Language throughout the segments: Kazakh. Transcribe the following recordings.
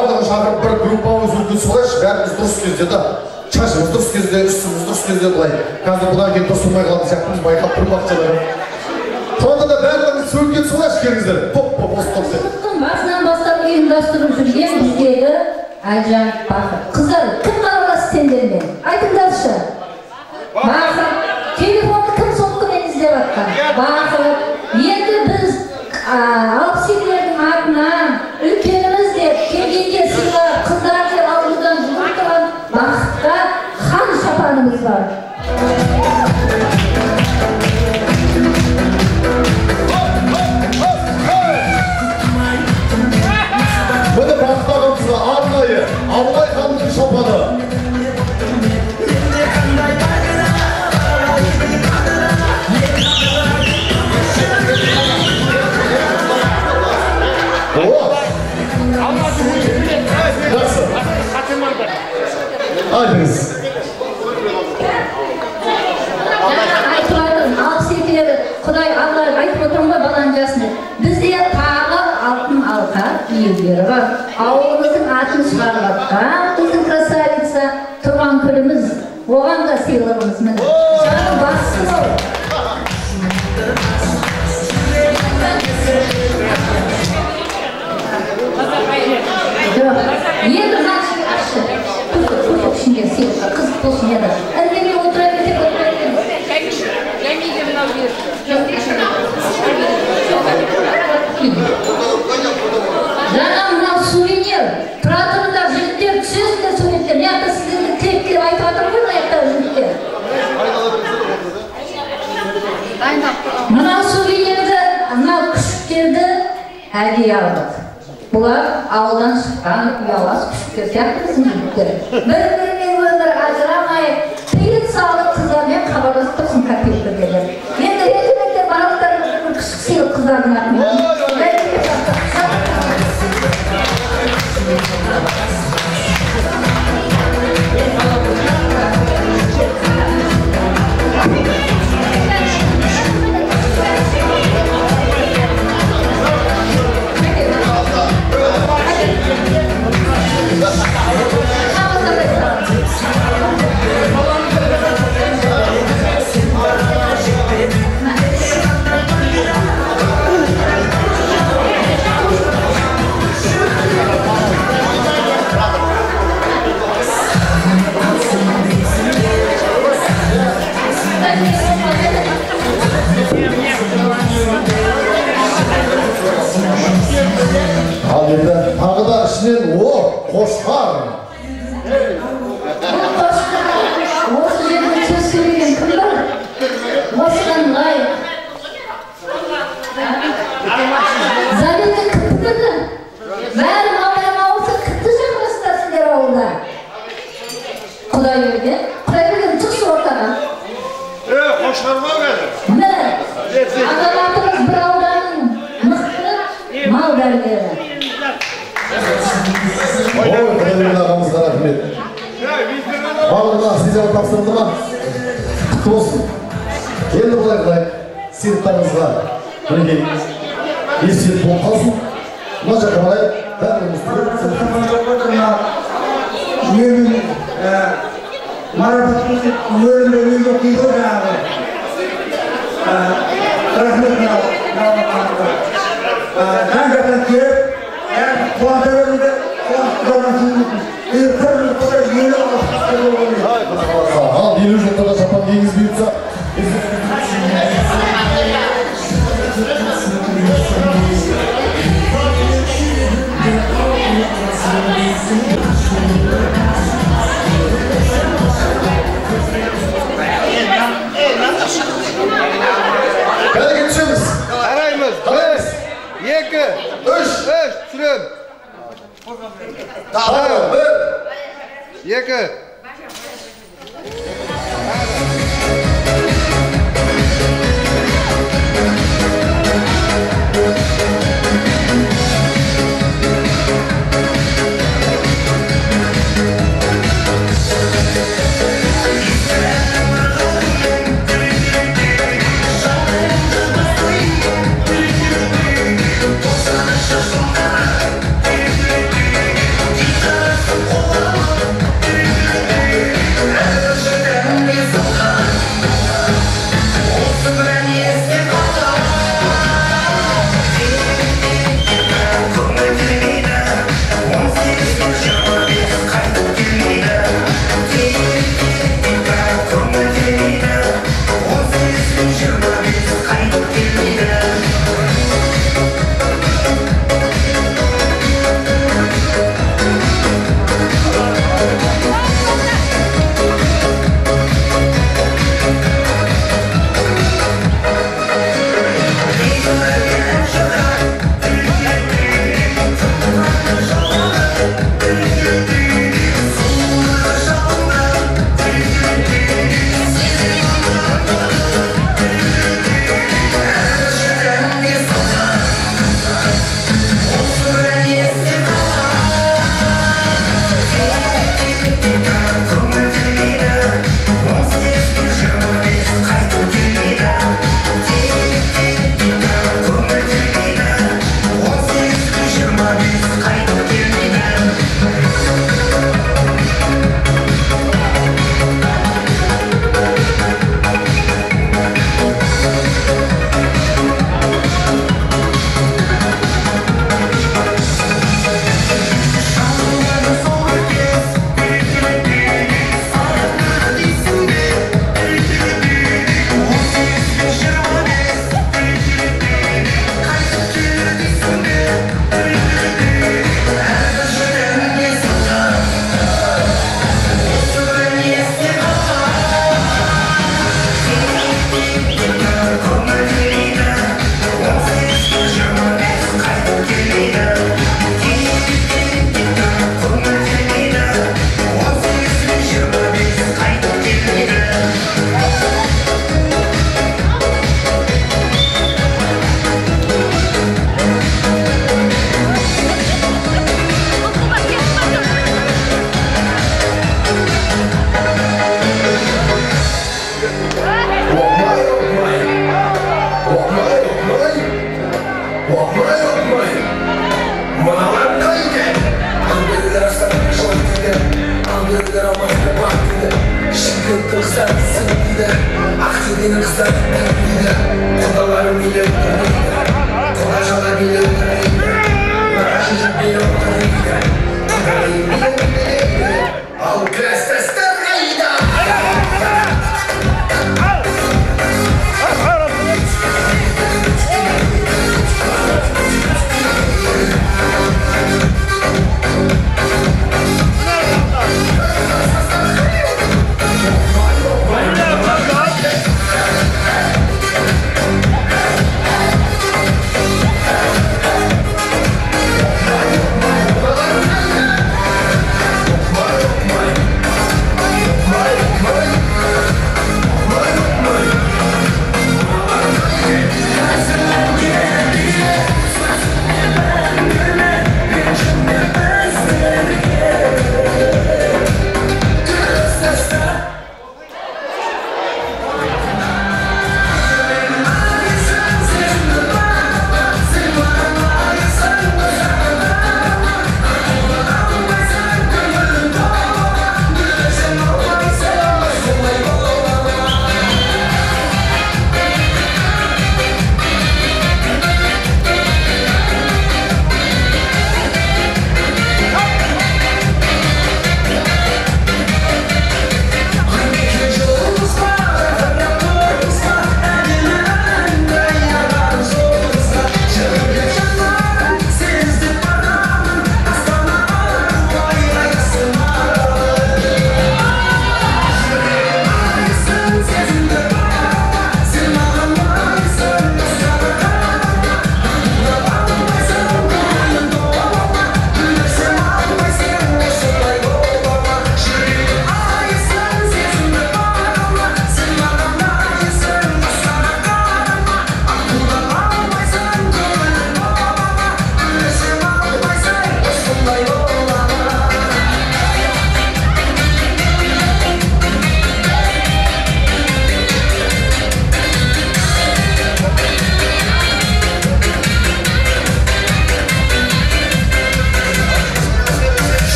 барлығын шақырып бір группамыз үлгісі болайыншы, бәріміз дұрыс кезде да, шашымыз дұрыс кезде, үстіміз дұрыс кезде былай. Қазір бұдан кейін дұрыс болмай қалатын сияқтымыз байқап тұрып бақшалары. Сонда да барлығын сөйлеген солайшы келіңіздер. Топ-топ, осы деп. Басынан бастап ұйымдастырып жүрген біздегі Әлжан Бақыт. Қыздар, кім аралас сендермен? Айтыңдаршы. Бақыт, телефонды кім соққымен іздеп атқан? Бақыт, енді біз алпсилердің атынан үлкеніміз деп келгенде сыйлап қыздар деп ауыздан жүріп тұрған Бақытқа хан шапанымыз бар. Бұны Бақыт ағамызға арнайы Абылай ханның шапаны. Айтыңыз. Құдай Алла айтып отырмын ғой баланың жасында. Бізде тағы алтын алқа иелері бар. Ауылымыздың атын шығарып атқан біздің красавица тұрған күніміз. Оған да сыйлығымыз міне. Жаным бассын ол. Енді нашық ашшы. Көтіп ішінде сыйлыққа қызық болсын еді. Әлбеме отыра кетіп отыра кетіп. Жәмеге мынау беріп. Жаңа мынау сувенир. Тұра тұрыңдар жігіттер, түсесіңдер суреттер. Мияқта сіздерді теккелеп айтып жатыр ғой маяқтағы жігіттер. Мынау сувенирді, мынау күшіктерді әдейі алдық. Бұлар ауылдан шыққан ұялас күшіктер сияқты біздің жігіттер. Бір-бірімен өмір ажырамай, тиын салып қыздармен хабарласып тұрсын копилкілердер. Енді ретімектер барлықтар күшік сыйлық қыздардың атымен. Ал енді тағы да ішінен қошқар. Осы жерде сөз сөйлеген кім бар? Осыған лайық. Забетті кім пікірді? Бәрі мауырама олса кімді жаңғырыстар сіздер ауылда? Құдай берген түксі ортаға. Қошқарма бәрі. Міне, азаматымыз бір ауданның мықты мал дәрігері. Ой, қадірмен ағамызға рахмет. Барлығына сіздерді тапсырды ма? Құтты болсын. Енді бұлай қылайық, сыйлықтарыңызға мінекей есет болып қалсын. Мына жаққа қарай бәріміз марапатымыз өмірінде өз оқиды жаңағы. Рахмет жан-жақтан келіп, қуанта берді, қуантыдан сөйлейтін. Ал елу жылдарға шапан киіңіз бұйыртса. Бәрге түсеміз. Қараймыз. 1, 2, 3, түсірем. Тағы 1, 2.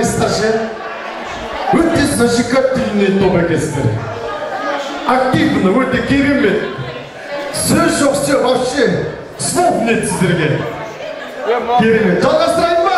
ұнамайсыздар ше? Өте зажигательный топ екенсіздер. Активно, өте керемет. Сөз жоқ, все вообще слов нет сіздерге. Керемет. Жалғастырайын ба?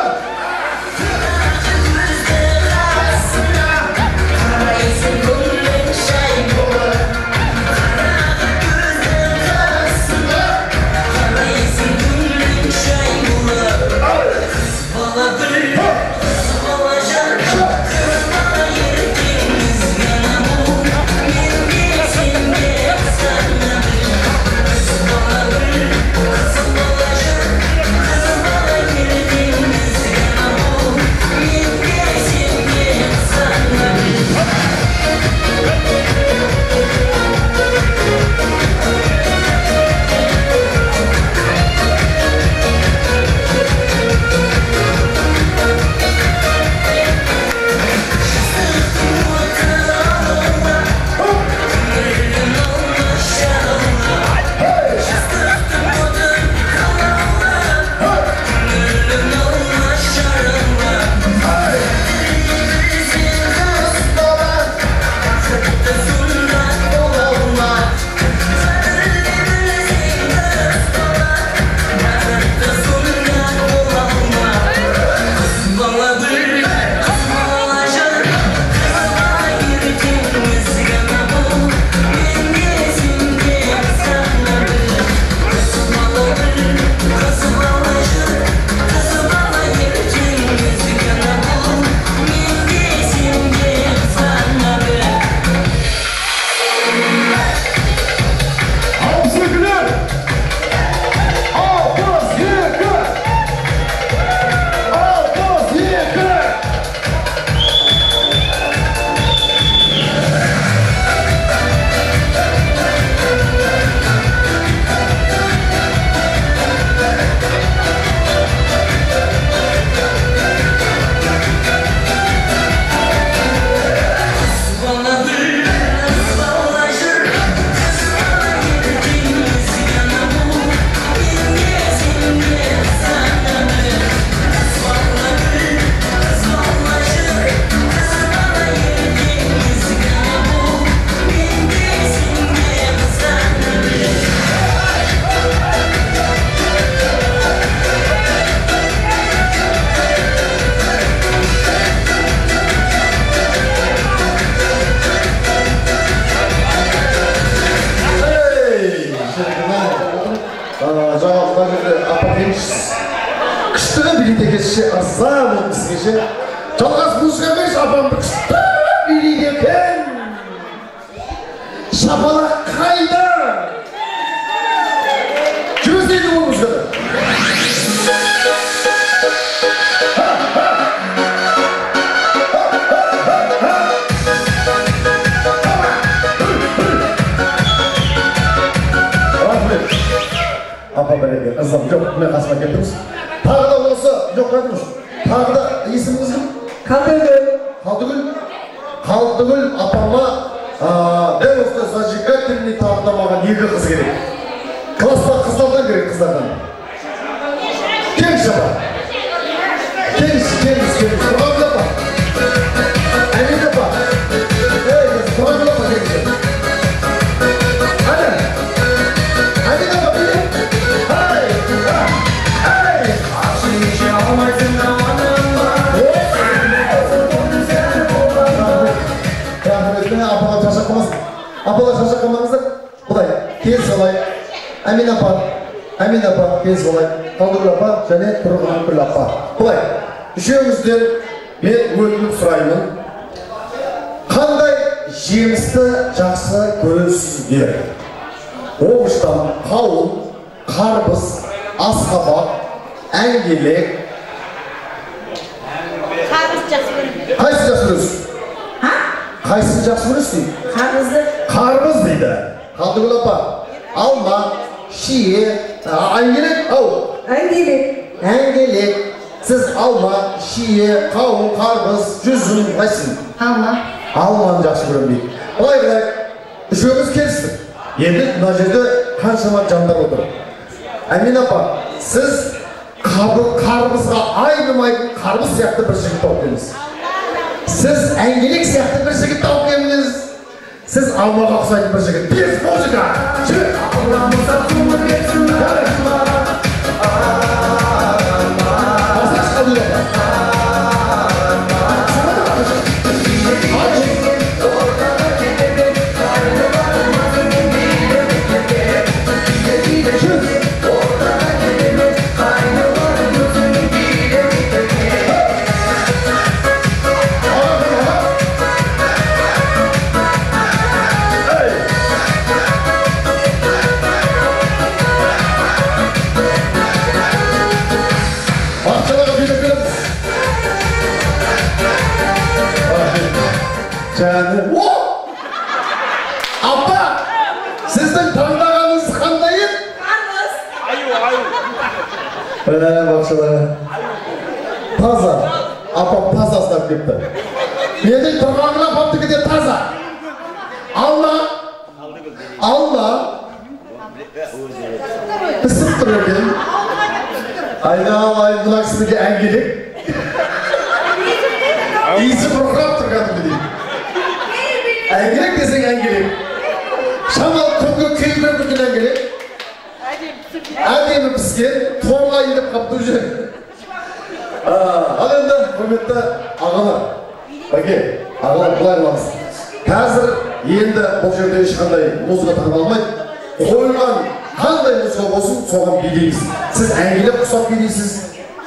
Күштігі билет екенше, аса болып бізгеше. Жалғас музыка емес, апамды күшті билет екен. Шапалақ қайда? Жүрсейді ол музыкада. Апа бәрекелді, ызым жоқ, мен қасыма келдіңіз. Тағы да осы, жоқ қайдыңыз. Тағы да есіміңіз кім? Қалдыгүл. Қалдыгүл? Қалдыгүл апама дәл осы зажигательный тағдамаған екі қыз керек. Класста қыздардан керек, қыздардан. Келші апа. Келші. Тұрғанбыл апа. Әмин апа. Тұрғанбыл апа келші. Апалар шашақ қамаңыздар. Бұдай, тез олай. Әмин апа, тез олай. Қалдыгүл апа және Тұрғанбыл апа. Бұдай, үшеуіңізден мен өтініп сұраймын. Қандай жемісті жақсы көресіздер? Оғыштан қауын, қарбыз, асқабақ, әңгелек. Қарбыз жақсы көресіз. Қайсы жақсы көресіз? Қайсысын жақсы көресіз? Қарбызды. Қарбыз дейді. Қалдыгүл апа, алма, шие, әңгелек, әңгелек. Сіз алма, шие, қауын, қарбыз, жүзім, қайсың? Алма. Алманы жақсы көрем дейді. Былай, үшеуміз келістік. Енді мына жерде қаншама жандар отыр. Әмин апа, сіз қарбызға айнымайтын қарбыз сияқты бір жігіт тауып келіңіз. Siz engelik siyahtı bir şekilde tavuk gelmeniz. Siz almağa oxşaydi bir şekilde. Tez muzika. Çık. Pasaj kalıyor. Canım. Abba! Sizden tandağınız kandayın? Bakşalar. Taza. Abba pazasından gitti. Mendek tırnağına battı gidiyor taza. Allah. Isıp duruyor benim. Aynen bunaksındaki engelik. İyisi program turganı bileyim. Engelik desek engelik. Şamal koku kıyımlar bugün engelik. Ademi pısken, tuğla inip kaptı ucu. Alenda, hürmetli ağalar. Bakın, ağalar kulay olamaz. Hazır, енді бұл жерде ешқандай музыка тағып алмайды. Қойылған қандай музыка болсын, соған билейміз. Сіз әңгелеп құсап билейсіз,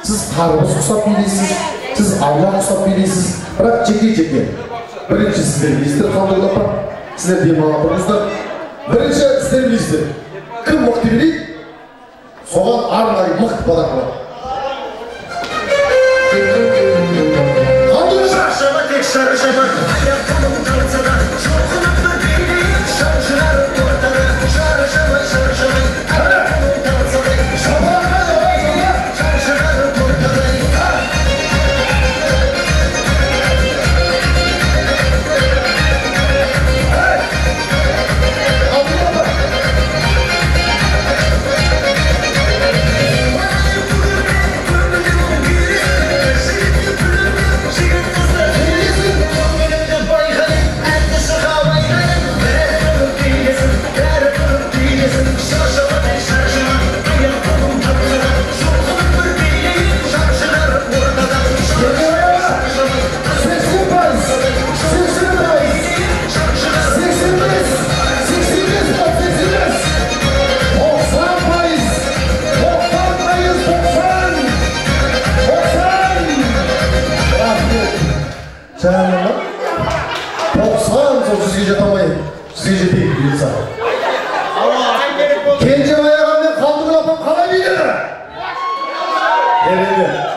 сіз қарбыз құсап билейсіз, сіз алма құсап билейсіз. Бірақ жеке-жеке. Бірінші сіздер білесіздер, қандай апа. Сіздер демалып тұрыңыздар. Бірінші сіздер білесіздер. Кім мықты билейді, соған арнайы мықты подарок болады. Қандай шаршама, тек шаршама.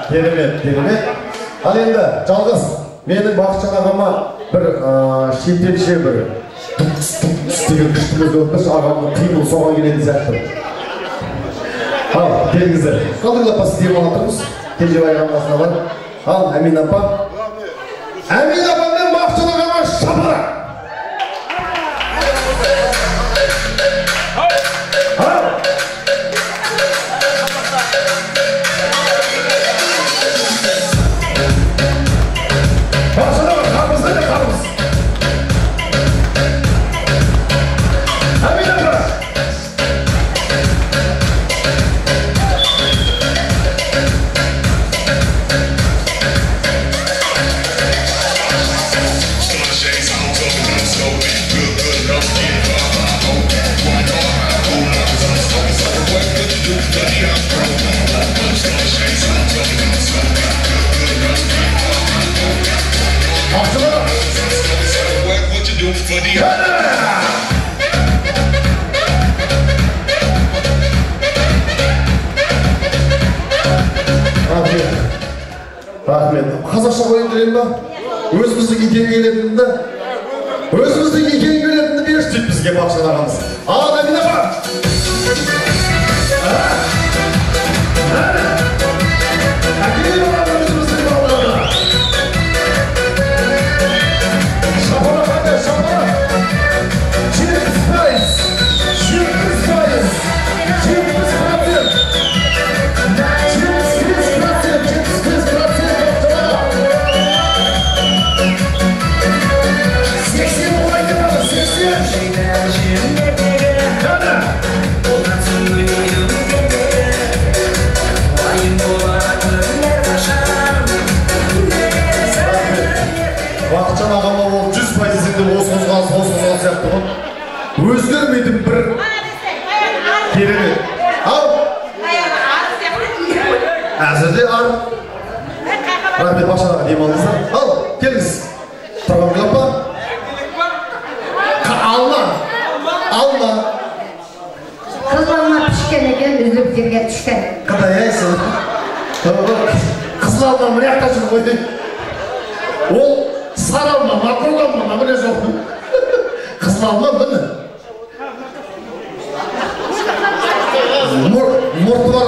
Керемет. Ал енді жалғыз менің Бақытжан ағама бір шемтенше бір деген күштіміз өтпіш ағамның қимыл соған келетін сияқты. Ал, келіңіздер. Қалдырып апа сіз демалып тұрмыз. Кенжебай ағамның қасына бар. Ал, Әмин апа. Әмин апа мен Бақытжан ағама шапалақ. Рахмет. Қазақша қойын дұрайын ба? Өзіміздің екен келетінді беріш дейді бізге Бақытжан ағамыз. Ал, Әмин апа! Әкелей баланы өзіміздің балаларына. Шапалақ қандай, шапалақ! 70%! әзірде ар. Рахмет бақшаға дем алдыңыздар. Ал, келіңіз. Тұрған қапа. Алма. Алма. Қызылалма пішкен екен, үзіліп жерге түшкен. Қандай айсың? Қызылалма міне ақта жүр қойды. Ол сары алма, мақұрл алма, міне жоқ. Қызылалма міне. Мұрты бар